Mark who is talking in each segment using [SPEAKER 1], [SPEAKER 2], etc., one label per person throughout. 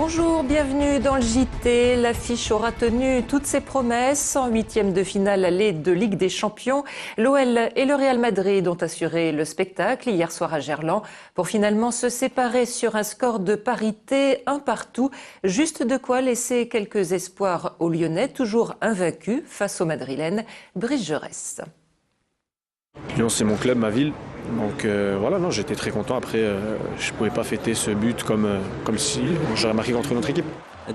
[SPEAKER 1] Bonjour, bienvenue dans le JT. L'affiche aura tenu toutes ses promesses. En huitième de finale aller de Ligue des Champions, l'OL et le Real Madrid ont assuré le spectacle hier soir à Gerland pour finalement se séparer sur un score de parité, un partout. Juste de quoi laisser quelques espoirs aux Lyonnais, toujours invaincus face aux Madrilènes. Brice Gerès.
[SPEAKER 2] Lyon, c'est mon club, ma ville. Donc voilà, non, j'étais très content. Après, je ne pouvais pas fêter ce but comme si j'aurais marqué contre notre équipe.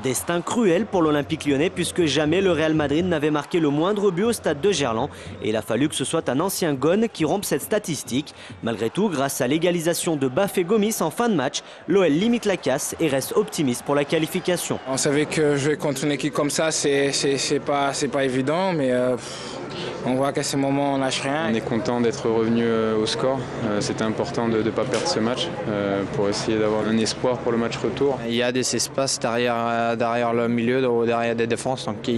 [SPEAKER 3] Destin cruel pour l'Olympique lyonnais puisque jamais le Real Madrid n'avait marqué le moindre but au stade de Gerland. Et il a fallu que ce soit un ancien Gone qui rompe cette statistique. Malgré tout, grâce à l'égalisation de Bafé Gomis en fin de match, l'OL limite la casse et reste optimiste pour la qualification.
[SPEAKER 4] On savait que jouer contre une équipe comme ça, c'est pas évident, mais on voit qu'à ces moments, on lâche rien.
[SPEAKER 5] On est content d'être revenu au score. C'était important de ne pas perdre ce match pour essayer d'avoir un espoir pour le match retour.
[SPEAKER 6] Il y a des espaces derrière le milieu, derrière des défenses, donc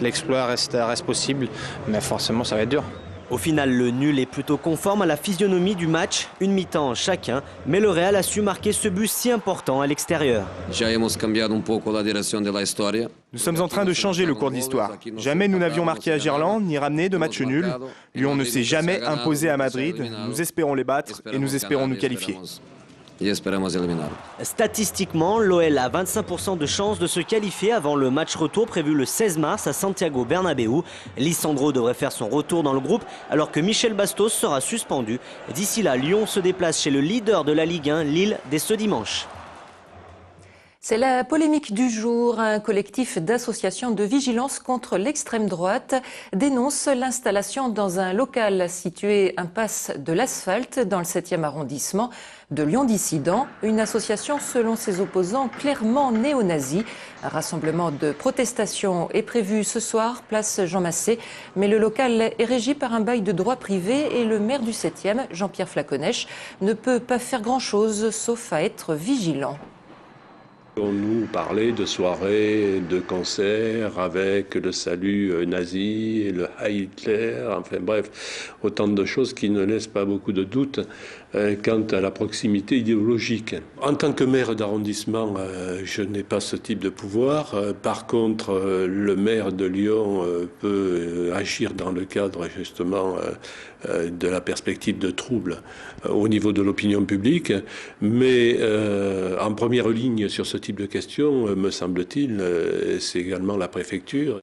[SPEAKER 6] l'exploit reste possible, mais forcément ça va être dur.
[SPEAKER 3] Au final, le nul est plutôt conforme à la physionomie du match, une mi-temps chacun, mais le Real a su marquer ce but si important à l'extérieur.
[SPEAKER 7] Nous sommes en train de changer le cours de l'histoire. Jamais nous n'avions marqué à Gerland, ni ramené de match nul. Lyon ne s'est jamais imposé à Madrid. Nous espérons les battre et nous espérons nous qualifier.
[SPEAKER 3] Statistiquement, l'OL a 25% de chances de se qualifier avant le match retour prévu le 16 mars à Santiago Bernabéu. Lisandro devrait faire son retour dans le groupe alors que Michel Bastos sera suspendu. D'ici là, Lyon se déplace chez le leader de la Ligue 1, Lille, dès ce dimanche.
[SPEAKER 1] C'est la polémique du jour. Un collectif d'associations de vigilance contre l'extrême droite dénonce l'installation dans un local situé impasse de l'Asphalte dans le 7e arrondissement de Lyon Dissident, une association selon ses opposants clairement néo-nazie. Un rassemblement de protestation est prévu ce soir, place Jean Massé, mais le local est régi par un bail de droit privé et le maire du 7e, Jean-Pierre Flaconèche, ne peut pas faire grand-chose sauf à être vigilant.
[SPEAKER 8] On nous parlait de soirées, de concerts avec le salut nazi et le Heil Hitler, enfin bref, autant de choses qui ne laissent pas beaucoup de doutes quant à la proximité idéologique. En tant que maire d'arrondissement, je n'ai pas ce type de pouvoir. Par contre, le maire de Lyon peut agir dans le cadre justement de la perspective de troubles au niveau de l'opinion publique, mais en première ligne sur ce type de questions, me semble-t-il, c'est également la préfecture.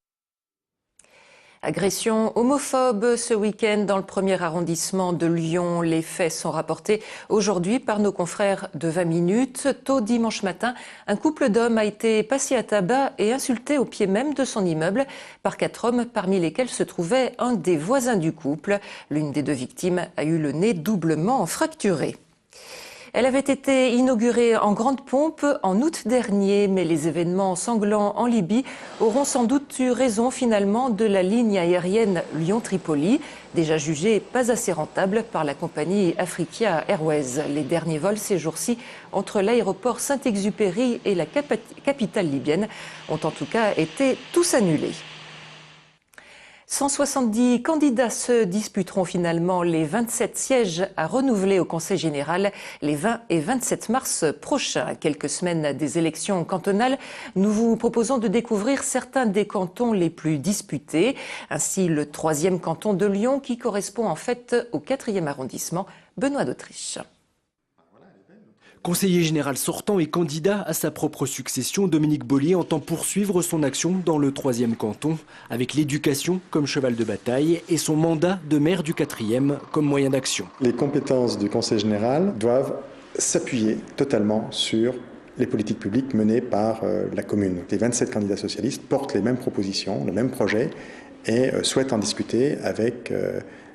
[SPEAKER 1] Agression homophobe ce week-end dans le 1er arrondissement de Lyon. Les faits sont rapportés aujourd'hui par nos confrères de 20 minutes. Tôt dimanche matin, un couple d'hommes a été passé à tabac et insulté au pied même de son immeuble par 4 hommes, parmi lesquels se trouvait un des voisins du couple. L'une des 2 victimes a eu le nez doublement fracturé. Elle avait été inaugurée en grande pompe en août dernier, mais les événements sanglants en Libye auront sans doute eu raison finalement de la ligne aérienne Lyon-Tripoli, déjà jugée pas assez rentable par la compagnie Africa Airways. Les derniers vols ces jours-ci entre l'aéroport Saint-Exupéry et la capitale libyenne ont en tout cas été tous annulés. 170 candidats se disputeront finalement les 27 sièges à renouveler au Conseil général les 20 et 27 mars prochains. À quelques semaines des élections cantonales, nous vous proposons de découvrir certains des cantons les plus disputés. Ainsi, le 3e canton de Lyon qui correspond en fait au 4e arrondissement, Benoît d'Autriche.
[SPEAKER 9] Conseiller général sortant et candidat à sa propre succession, Dominique Bollier entend poursuivre son action dans le 3e canton, avec l'éducation comme cheval de bataille et son mandat de maire du 4e comme moyen d'action.
[SPEAKER 10] Les compétences du Conseil général doivent s'appuyer totalement sur les politiques publiques menées par la commune. Les 27 candidats socialistes portent les mêmes propositions, le même projet et souhaitent en discuter avec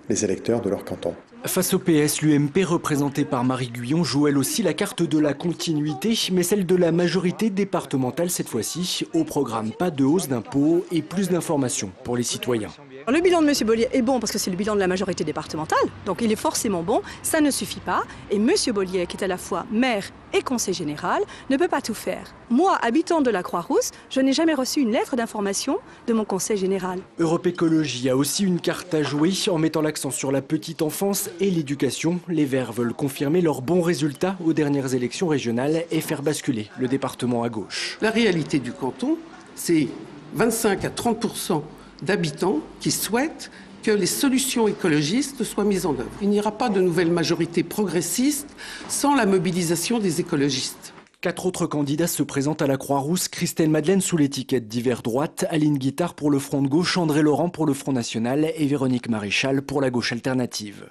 [SPEAKER 10] les électeurs de leur canton.
[SPEAKER 9] Face au PS, l'UMP, représentée par Marie Guyon, joue elle aussi la carte de la continuité, mais celle de la majorité départementale cette fois-ci. Au programme, pas de hausse d'impôts et plus d'informations pour les citoyens.
[SPEAKER 11] Le bilan de M. Bollier est bon parce que c'est le bilan de la majorité départementale, donc il est forcément bon, ça ne suffit pas. Et M. Bollier, qui est à la fois maire et conseiller général, ne peut pas tout faire. Moi, habitant de la Croix-Rousse, je n'ai jamais reçu une lettre d'information de mon conseil général.
[SPEAKER 9] Europe Écologie a aussi une carte à jouer en mettant l'accent sur la petite enfance et l'éducation. Les Verts veulent confirmer leurs bons résultats aux dernières élections régionales et faire basculer le département à gauche.
[SPEAKER 12] La réalité du canton, c'est 25 à 30% d'habitants qui souhaitent que les solutions écologistes soient mises en œuvre. Il n'y aura pas de nouvelle majorité progressiste sans la mobilisation des écologistes.
[SPEAKER 9] 4 autres candidats se présentent à la Croix-Rousse. Christelle Madeleine sous l'étiquette d'Hiver Droite, Aline Guittard pour le Front de Gauche, André Laurent pour le Front National et Véronique Maréchal pour la Gauche Alternative.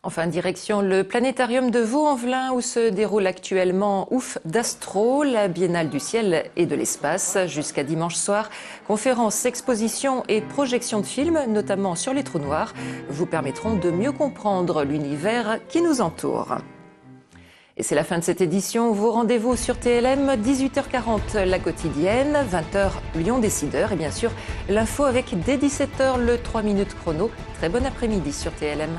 [SPEAKER 1] Enfin, direction le planétarium de Vaux-en-Velin où se déroule actuellement Ouf d'Astro, la Biennale du ciel et de l'espace, jusqu'à dimanche soir. Conférences, expositions et projections de films, notamment sur les trous noirs, vous permettront de mieux comprendre l'univers qui nous entoure. Et c'est la fin de cette édition. Vos rendez-vous sur TLM, 18h40 la quotidienne, 20h Lyon Décideur et bien sûr l'info avec dès 17h le 3 minutes chrono. Très bon après-midi sur TLM.